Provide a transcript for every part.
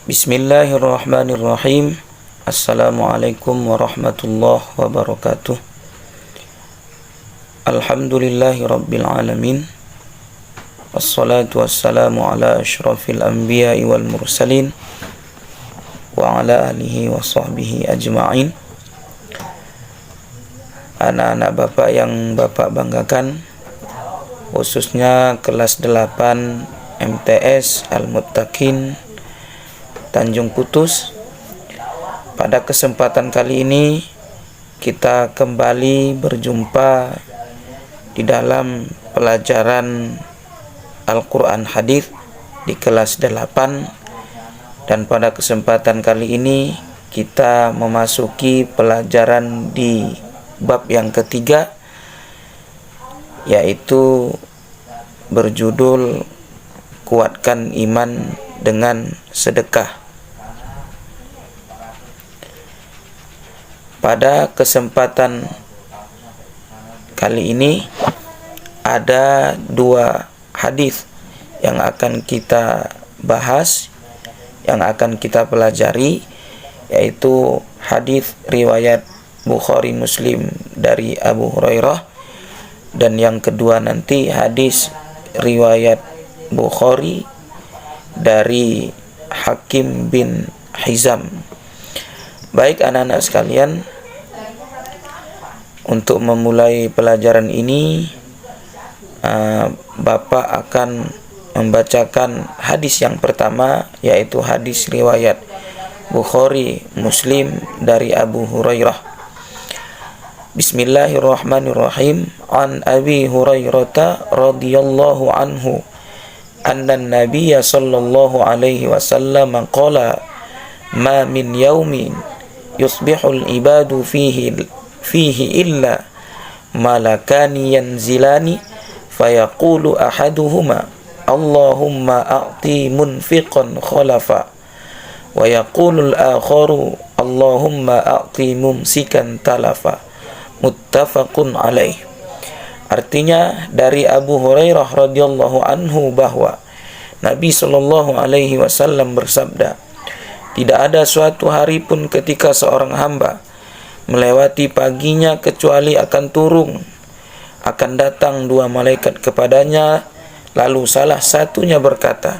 Bismillahirrahmanirrahim. Assalamualaikum warahmatullahi wabarakatuh. Alhamdulillahi rabbil alamin. Wassalatu wassalamu ala asyrafil anbiya'i wal mursalin wa ala alihi wa sahbihi ajma'in. Anak-anak Bapak yang Bapak banggakan, khususnya kelas 8 MTS Al-Muttaqin Tanjung Putus. Pada kesempatan kali ini kita kembali berjumpa di dalam pelajaran Al-Quran Hadis di kelas 8, dan pada kesempatan kali ini kita memasuki pelajaran di bab yang ketiga, yaitu berjudul Kuatkan Iman dengan Sedekah. Pada kesempatan kali ini ada dua hadis yang akan kita bahas, yang akan kita pelajari, yaitu hadis riwayat Bukhari Muslim dari Abu Hurairah, dan yang kedua nanti hadis riwayat Bukhari dari Hakim bin Hizam. Baik anak-anak sekalian, untuk memulai pelajaran ini Bapak akan membacakan hadis yang pertama, yaitu hadis riwayat Bukhari Muslim dari Abu Hurairah. Bismillahirrahmanirrahim. An Abi Hurairah radhiyallahu anhu anna an-nabiy sallallahu alaihi wasallam qala ma min yaumin yusbihul ibadu fihi illa malakani yanzilani fayaqulu ahaduhuma Allahumma a'ti munfiqan khalafa wa yaqulu al-akharu Allahumma a'ti mumsikan talafa. Muttafaqun alaih. Artinya dari Abu Hurairah radhiyallahu anhu bahwa Nabi sallallahu alaihi wasallam bersabda, tidak ada suatu hari pun ketika seorang hamba melewati paginya kecuali akan datang dua malaikat kepadanya, lalu salah satunya berkata,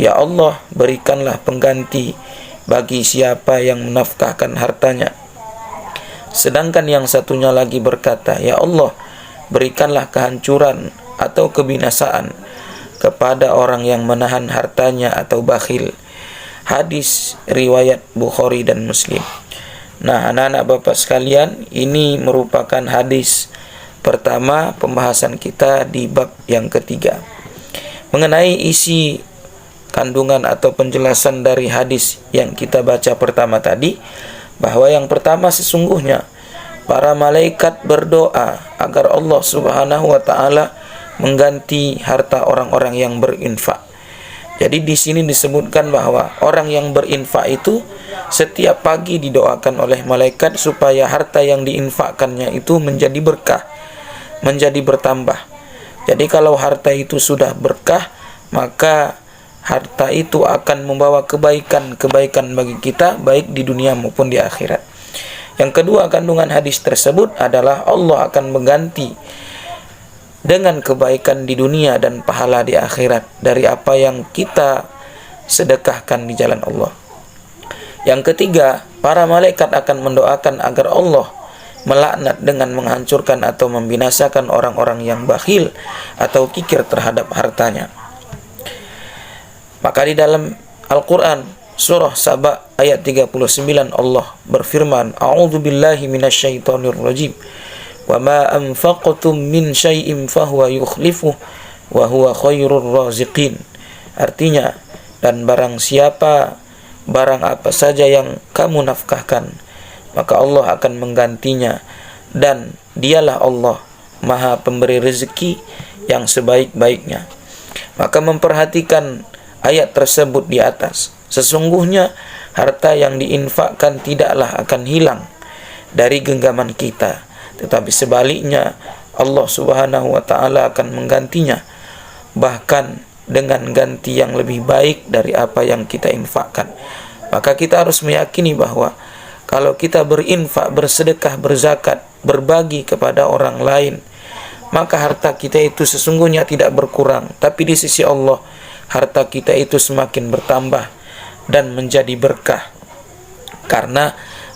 ya Allah, berikanlah pengganti bagi siapa yang menafkahkan hartanya. Sedangkan yang satunya lagi berkata, ya Allah, berikanlah kehancuran atau kebinasaan kepada orang yang menahan hartanya atau bakhil. Hadis riwayat Bukhari dan Muslim. Nah, anak-anak Bapak sekalian, ini merupakan hadis pertama pembahasan kita di bab yang ketiga. Mengenai isi kandungan atau penjelasan dari hadis yang kita baca pertama tadi, bahwa yang pertama sesungguhnya para malaikat berdoa agar Allah Subhanahu wa taala mengganti harta orang-orang yang berinfak. Jadi di sini disebutkan bahwa orang yang berinfak itu setiap pagi didoakan oleh malaikat supaya harta yang diinfakkannya itu menjadi berkah, menjadi bertambah. Jadi kalau harta itu sudah berkah, maka harta itu akan membawa kebaikan bagi kita, baik di dunia maupun di akhirat. Yang kedua, kandungan hadis tersebut adalah Allah akan mengganti dengan kebaikan di dunia dan pahala di akhirat dari apa yang kita sedekahkan di jalan Allah. Yang ketiga, para malaikat akan mendoakan agar Allah melaknat dengan menghancurkan atau membinasakan orang-orang yang bakhil atau kikir terhadap hartanya. Maka di dalam Al-Quran Surah Saba ayat 39 Allah berfirman, A'udzu billahi minasyaitonir rajim. Wa ma anfaqtum min syai'in fahuwa yukhlifuh wa huwa khairur raziqin. Artinya, dan barang apa saja yang kamu nafkahkan, maka Allah akan menggantinya, dan dialah Allah Maha pemberi rezeki yang sebaik-baiknya. Maka memperhatikan ayat tersebut di atas, sesungguhnya harta yang diinfakkan tidaklah akan hilang dari genggaman kita, tetapi sebaliknya Allah Subhanahu wa taala akan menggantinya. Bahkan dengan ganti yang lebih baik dari apa yang kita infakkan. Maka kita harus meyakini bahwa kalau kita berinfak, bersedekah, berzakat, berbagi kepada orang lain, maka harta kita itu sesungguhnya tidak berkurang, tapi di sisi Allah harta kita itu semakin bertambah dan menjadi berkah. Karena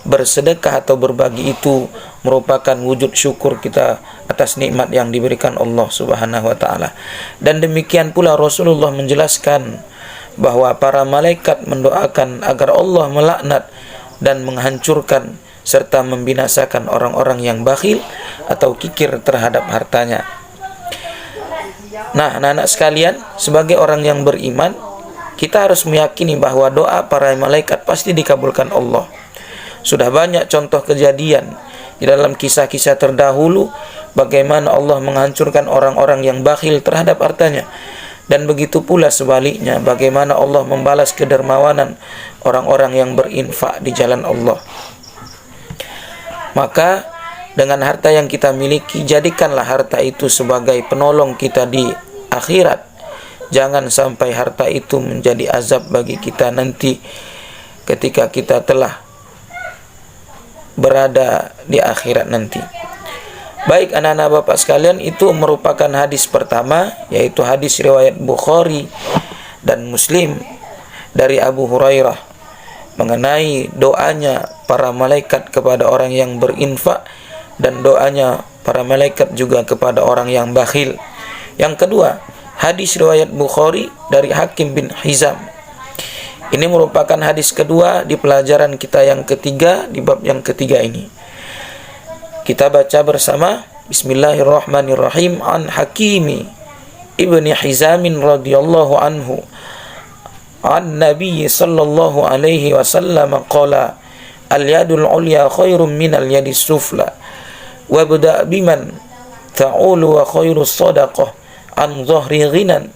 bersedekah atau berbagi itu merupakan wujud syukur kita atas nikmat yang diberikan Allah Subhanahu wa taala. Dan demikian pula Rasulullah menjelaskan bahwa para malaikat mendoakan agar Allah melaknat dan menghancurkan serta membinasakan orang-orang yang bakhil atau kikir terhadap hartanya. Nah, anak-anak sekalian, sebagai orang yang beriman, kita harus meyakini bahwa doa para malaikat pasti dikabulkan Allah. Sudah banyak contoh kejadian di dalam kisah-kisah terdahulu bagaimana Allah menghancurkan orang-orang yang bakhil terhadap hartanya. Dan begitu pula sebaliknya, bagaimana Allah membalas kedermawanan orang-orang yang berinfak di jalan Allah. Maka dengan harta yang kita miliki, jadikanlah harta itu sebagai penolong kita di akhirat. Jangan sampai harta itu menjadi azab bagi kita nanti ketika kita telah berada di akhirat nanti. Baik anak-anak Bapak sekalian, itu merupakan hadis pertama, yaitu hadis riwayat Bukhari dan Muslim dari Abu Hurairah mengenai doanya para malaikat kepada orang yang berinfak dan doanya para malaikat juga kepada orang yang bakhil. Yang kedua, hadis riwayat Bukhari dari Hakim bin Hizam. Ini merupakan hadis kedua di pelajaran kita yang ketiga di bab yang ketiga ini. Kita baca bersama. Bismillahirrahmanirrahim. An Hakimi ibni Hizamin radhiyallahu anhu an Nabi sallallahu alaihi wasallam qala al-yadul ulya khairum minal yadis sufla wabda biman ta'ulu wa khairus sadaqah an dhahri ghinan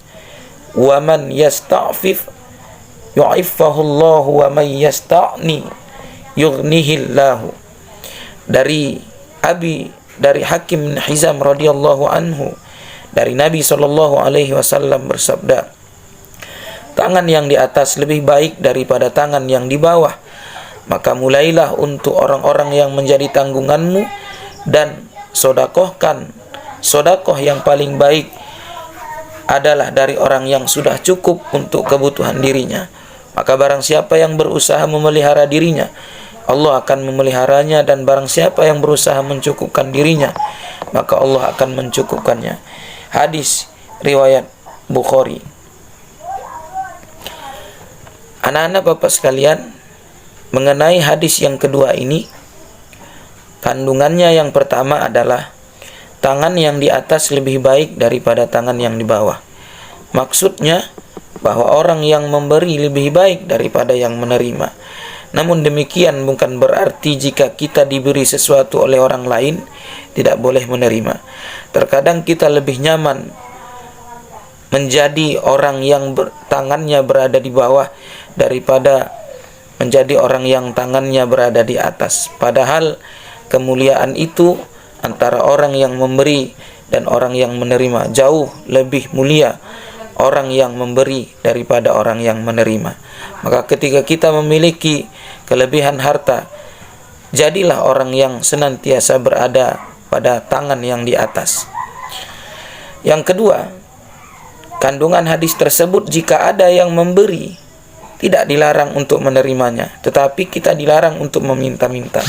wa man yasta'fif yu'iffahu Allah wa man yasta'ni yughnihillahu. Dari Hakim bin Hizam radhiyallahu anhu, dari Nabi sallallahu alaihi wasallam bersabda, tangan yang di atas lebih baik daripada tangan yang di bawah. Maka mulailah untuk orang-orang yang menjadi tanggunganmu dan sodakohkan. Sodakoh yang paling baik adalah dari orang yang sudah cukup untuk kebutuhan dirinya. Maka barang siapa yang berusaha memelihara dirinya, Allah akan memeliharanya, dan barang siapa yang berusaha mencukupkan dirinya, maka Allah akan mencukupkannya. Hadis riwayat Bukhari. Anak-anak Bapak sekalian, mengenai hadis yang kedua ini, kandungannya yang pertama adalah tangan yang di atas lebih baik daripada tangan yang di bawah. Maksudnya bahwa orang yang memberi lebih baik daripada yang menerima. Namun demikian bukan berarti jika kita diberi sesuatu oleh orang lain tidak boleh menerima. Terkadang kita lebih nyaman menjadi orang yang tangannya berada di bawah daripada menjadi orang yang tangannya berada di atas. Padahal kemuliaan itu antara orang yang memberi dan orang yang menerima jauh lebih mulia orang yang memberi daripada orang yang menerima. Maka ketika kita memiliki kelebihan harta, jadilah orang yang senantiasa berada pada tangan yang di atas. Yang kedua, kandungan hadis tersebut, jika ada yang memberi, tidak dilarang untuk menerimanya, tetapi kita dilarang untuk meminta-minta.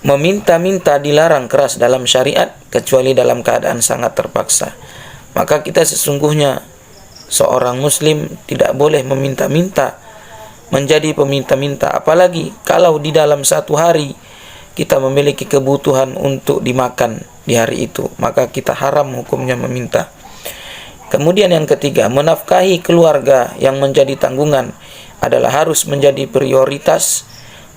Meminta-minta dilarang keras dalam syariat, kecuali dalam keadaan sangat terpaksa. Maka kita sesungguhnya seorang muslim tidak boleh meminta-minta, menjadi peminta-minta. Apalagi kalau di dalam satu hari kita memiliki kebutuhan untuk dimakan di hari itu, maka kita haram hukumnya meminta. Kemudian yang ketiga, menafkahi keluarga yang menjadi tanggungan adalah harus menjadi prioritas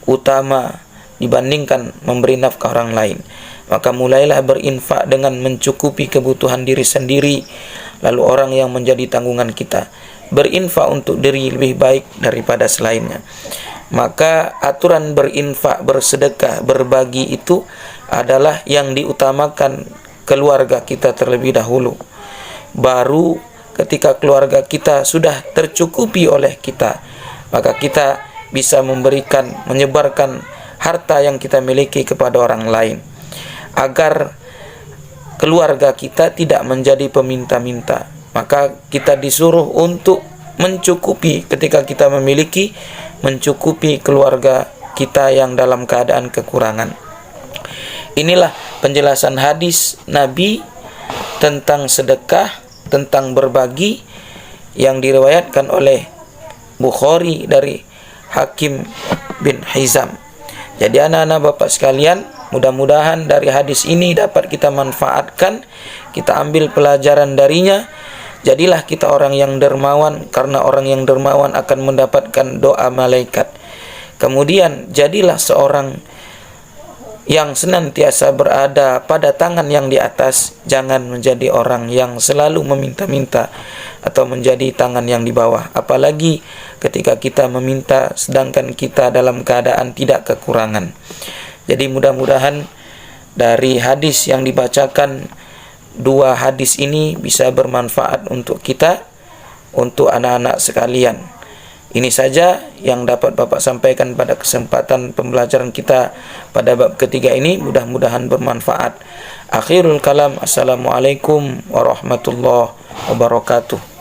utama dibandingkan memberi nafkah orang lain. Maka mulailah berinfak dengan mencukupi kebutuhan diri sendiri, lalu orang yang menjadi tanggungan kita. Berinfak untuk diri lebih baik daripada selainnya. Maka aturan berinfak, bersedekah, berbagi itu adalah yang diutamakan keluarga kita terlebih dahulu. Baru ketika keluarga kita sudah tercukupi oleh kita, maka kita bisa memberikan, menyebarkan harta yang kita miliki kepada orang lain, agar keluarga kita tidak menjadi peminta-minta. Maka kita disuruh untuk mencukupi ketika kita memiliki, mencukupi keluarga kita yang dalam keadaan kekurangan. Inilah penjelasan hadis Nabi tentang sedekah, tentang berbagi, yang diriwayatkan oleh Bukhari dari Hakim bin Hizam. Jadi anak-anak Bapak sekalian, mudah-mudahan dari hadis ini dapat kita manfaatkan, kita ambil pelajaran darinya. Jadilah kita orang yang dermawan, karena orang yang dermawan akan mendapatkan doa malaikat. Kemudian jadilah seorang yang senantiasa berada pada tangan yang di atas. Jangan menjadi orang yang selalu meminta-minta atau menjadi tangan yang di bawah. Apalagi ketika kita meminta sedangkan kita dalam keadaan tidak kekurangan. Jadi mudah-mudahan dari hadis yang dibacakan, dua hadis ini bisa bermanfaat untuk kita, untuk anak-anak sekalian. Ini saja yang dapat Bapak sampaikan pada kesempatan pembelajaran kita pada bab ketiga ini. Mudah-mudahan bermanfaat. Akhirul kalam. Assalamualaikum warahmatullahi wabarakatuh.